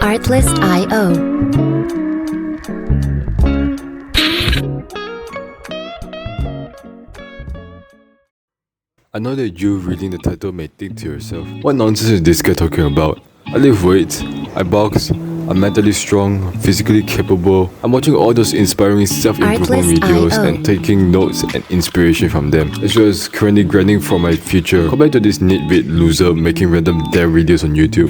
Artlist.io. I know that you reading the title may think to yourself, what nonsense is this guy talking about? I lift weights, I box, I'm mentally strong, physically capable. I'm watching all those inspiring self-improvement videos and taking notes and inspiration from them, as well as currently grinding for my future compared to this nitwit loser making random dare videos on YouTube.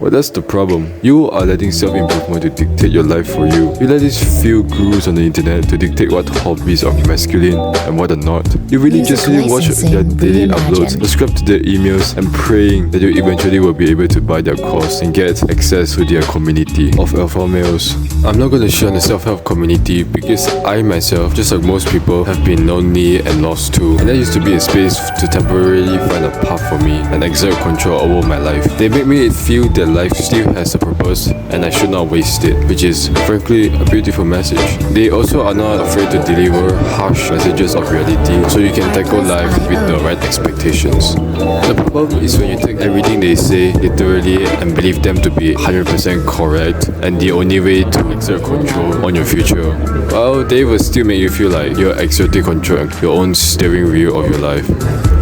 Well, that's the problem. You are letting self-improvement to dictate your life for you. You let these few gurus on the internet to dictate what hobbies are masculine and what are not. You religiously watch their daily uploads, subscribe to their emails, and praying that you eventually will be able to buy their course and get access to their community of alpha males. I'm not going to share on the self-help community because I myself, just like most people, have been lonely and lost too. And that used to be a space to temporarily find a path for me and exert control over my life. They make me feel that life still has a purpose and I should not waste it, which is frankly a beautiful message. They also are not afraid to deliver harsh messages of reality so you can tackle life with the right expectations. The problem is when you take everything they say literally and believe them to be 100% correct and the only way to exert control on your future. Well, they will still make you feel like you're exerting control on your own steering wheel of your life.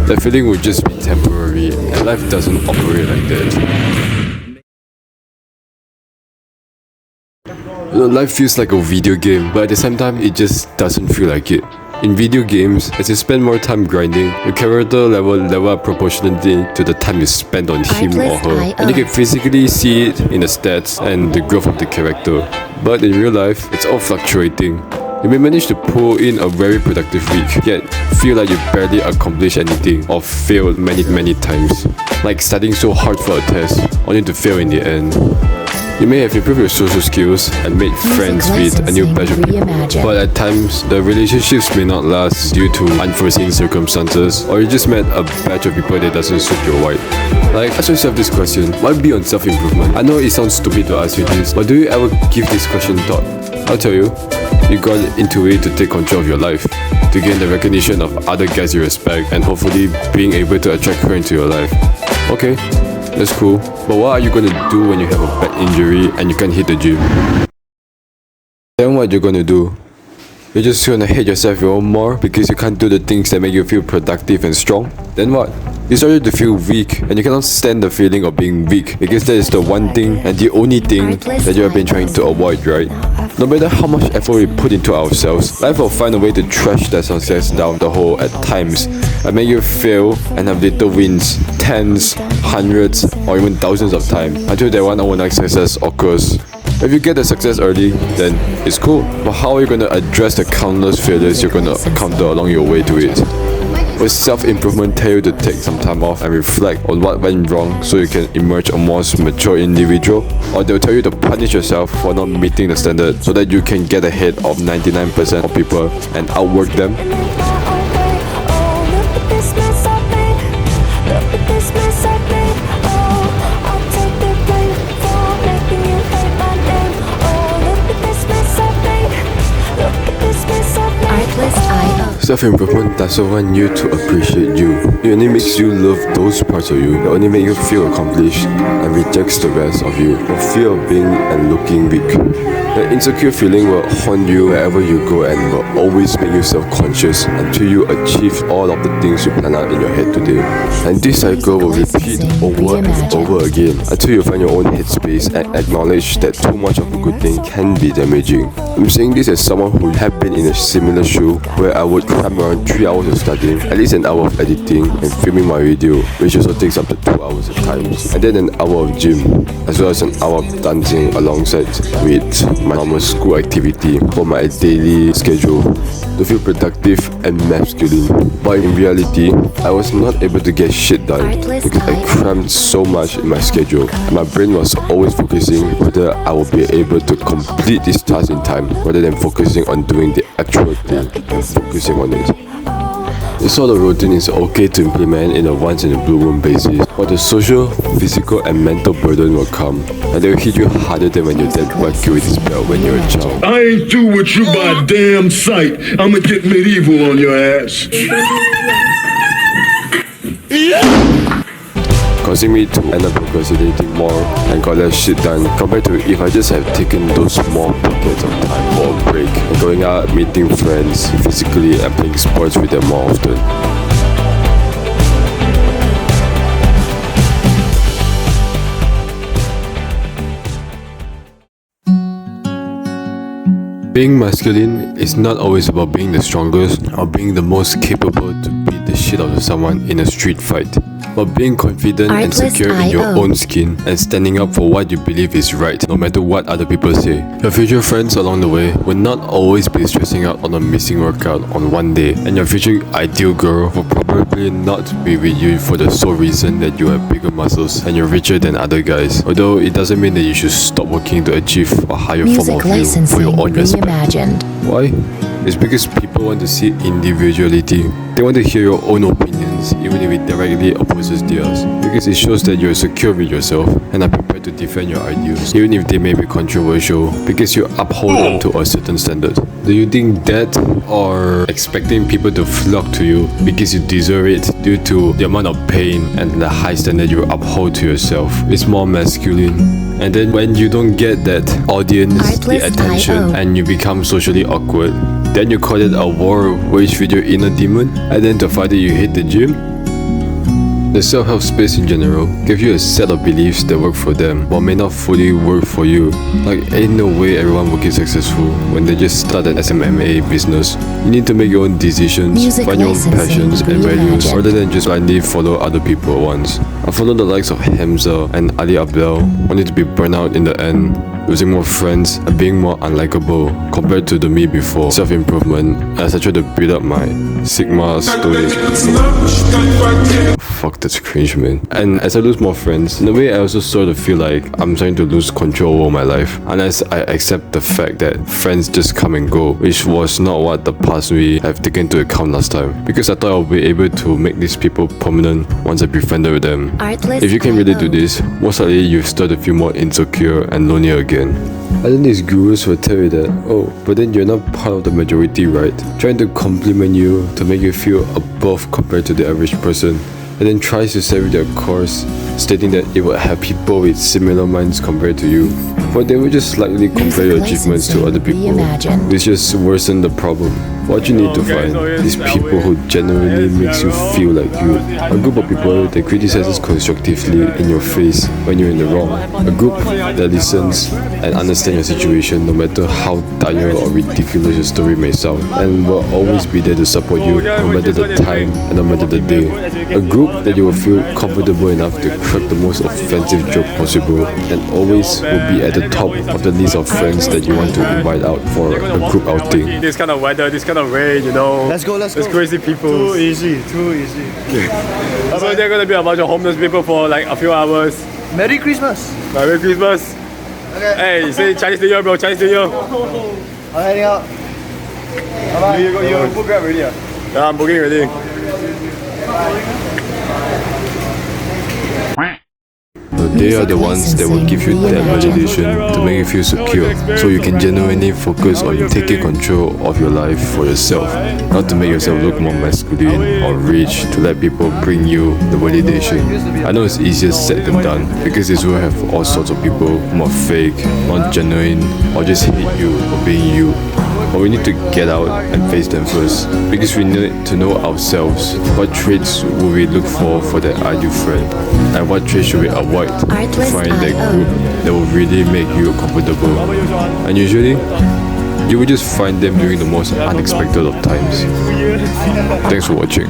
That feeling will just be temporary and life doesn't operate like that. Life feels like a video game, but at the same time, it just doesn't feel like it. In video games, as you spend more time grinding, your character level up proportionally to the time you spend on him or her. And you can physically see it in the stats and the growth of the character. But in real life, it's all fluctuating. You may manage to pull in a very productive week, yet feel like you barely accomplished anything or failed many times. Like studying so hard for a test, only to fail in the end. You may have improved your social skills and made friends with a new batch of people, but at times, the relationships may not last due to unforeseen circumstances, or you just met a batch of people that doesn't suit your vibe. Like, ask yourself this question, why be on self-improvement? I know it sounds stupid to ask you this, but do you ever give this question thought? I'll tell you, you got into it to take control of your life, to gain the recognition of other guys you respect, and hopefully being able to attract her into your life. Okay, that's cool, but what are you gonna do when you have a bad injury and you can't hit the gym? Then what you're gonna do? You're just gonna hate yourself even more because you can't do the things that make you feel productive and strong? Then what? You started to feel weak and you cannot stand the feeling of being weak because that is the one thing and the only thing that you have been trying to avoid, right? No matter how much effort we put into ourselves, life will find a way to trash that success down the hole at times and make you fail and have little wins, tens, hundreds, or even thousands of times until that one overnight success occurs. If you get the success early, then it's cool. But how are you going to address the countless failures you're going to encounter along your way to it? Will self-improvement tell you to take some time off and reflect on what went wrong so you can emerge a more mature individual? Or they'll tell you to punish yourself for not meeting the standard so that you can get ahead of 99% of people and outwork them? Self-improvement doesn't want you to appreciate you. It only makes you love those parts of you that only make you feel accomplished and rejects the rest of you for fear of being and looking weak. The insecure feeling will haunt you wherever you go and will always make you self-conscious until you achieve all of the things you plan out in your head today. And this cycle will repeat over and over again until you find your own headspace and acknowledge that too much of a good thing can be damaging. I'm saying this as someone who have been in a similar shoe where I would cram around 3 hours of studying, at least an hour of editing and filming my video, which also takes up to 2 hours at times, and then an hour of gym, as well as an hour of dancing alongside with my normal school activity for my daily schedule to feel productive and masculine. But in reality, I was not able to get shit done because I crammed so much in my schedule and my brain was always focusing whether I would be able to complete this task in time rather than focusing on doing the actual thing and focusing on it. This sort of routine is okay to implement in a once in a blue moon basis, but the social, physical and mental burden will come, and they will hit you harder than when your dad whacked you with his belt when you're a child. I ain't through with you by a damn sight. I'ma get medieval on your ass. Causing me to end up procrastinating more and got less shit done compared to if I just have taken those small pockets of time for a break and going out, meeting friends physically and playing sports with them more often. Being masculine is not always about being the strongest or being the most capable to beat the shit out of someone in a street fight, but being confident and secure in your own skin and standing up for what you believe is right, no matter what other people say. Your future friends along the way will not always be stressing out on a missing workout on one day, and your future ideal girl will probably not be with you for the sole reason that you have bigger muscles and you're richer than other guys. Although it doesn't mean that you should stop working to achieve a higher form of you for your own respect. Why? It's because people want to see individuality. They want to hear your own opinions, even if it directly opposes theirs. Because it shows that you're secure with yourself and are prepared to defend your ideals, even if they may be controversial, because you uphold them to a certain standard. Do you think that, or expecting people to flock to you because you deserve it due to the amount of pain and the high standard you uphold to yourself, is more masculine? And then when you don't get that audience, the attention, and you become socially awkward, then you call it a war waged with your inner demon, and then to fight it you hit the gym? The self-help space in general gives you a set of beliefs that work for them, but may not fully work for you. Like, ain't no way everyone will get successful when they just start an SMMA business. You need to make your own decisions, find your own passions and values, rather than just blindly follow other people at once. I follow the likes of Hamza and Ali Abdel, only to be burnt out in the end, losing more friends and being more unlikable compared to the me before self-improvement as I try to build up my Sigma stoic. Fuck, that's cringe, man. And as I lose more friends, in a way I also sort of feel like I'm starting to lose control over my life, unless I accept the fact that friends just come and go, which was not what the past me have taken into account last time, because I thought I would be able to make these people permanent once I befriended with them. If you can relate to this, most likely you've started to feel more insecure and lonely again. I think these gurus will tell you that, oh, but then you're not part of the majority, right? Trying to compliment you to make you feel above compared to the average person, and then tries to sell their course, stating that it will have people with similar minds compared to you, but they will just slightly compare your achievements to other people, which just worsen the problem. What you need to find is people who genuinely makes you feel like you. A group of people that criticizes constructively in your face when you're in the wrong. A group that listens and understands your situation no matter how dire or ridiculous your story may sound, and will always be there to support you no matter the time and no matter the day. A group that you will feel comfortable enough to crack the most offensive joke possible, and always will be at the top of the list of friends that you want to invite out for a group outing. This kind of weather, this kind of rain, you know. Let's go. There's crazy people. Too easy. So they're gonna be a bunch of homeless people for like a few hours. Merry Christmas. Merry Christmas. Okay. Hey, say Chinese New Year, bro. Chinese New Year. I'm heading out. Bye-bye. You book Grab already? Yeah, I'm booking already. They are the ones that will give you that validation to make you feel secure, so you can genuinely focus on taking control of your life for yourself, not to make yourself look more masculine or rich to let people bring you the validation. I know it's easier said than done, because this will have all sorts of people who are fake, not genuine, or just hate you for being you. But we need to get out and face them first, because we need to know ourselves. What traits will we look for that ideal friend, and what traits should we avoid to find that group that will really make you comfortable. And usually, you will just find them during the most unexpected of times. Thanks for watching.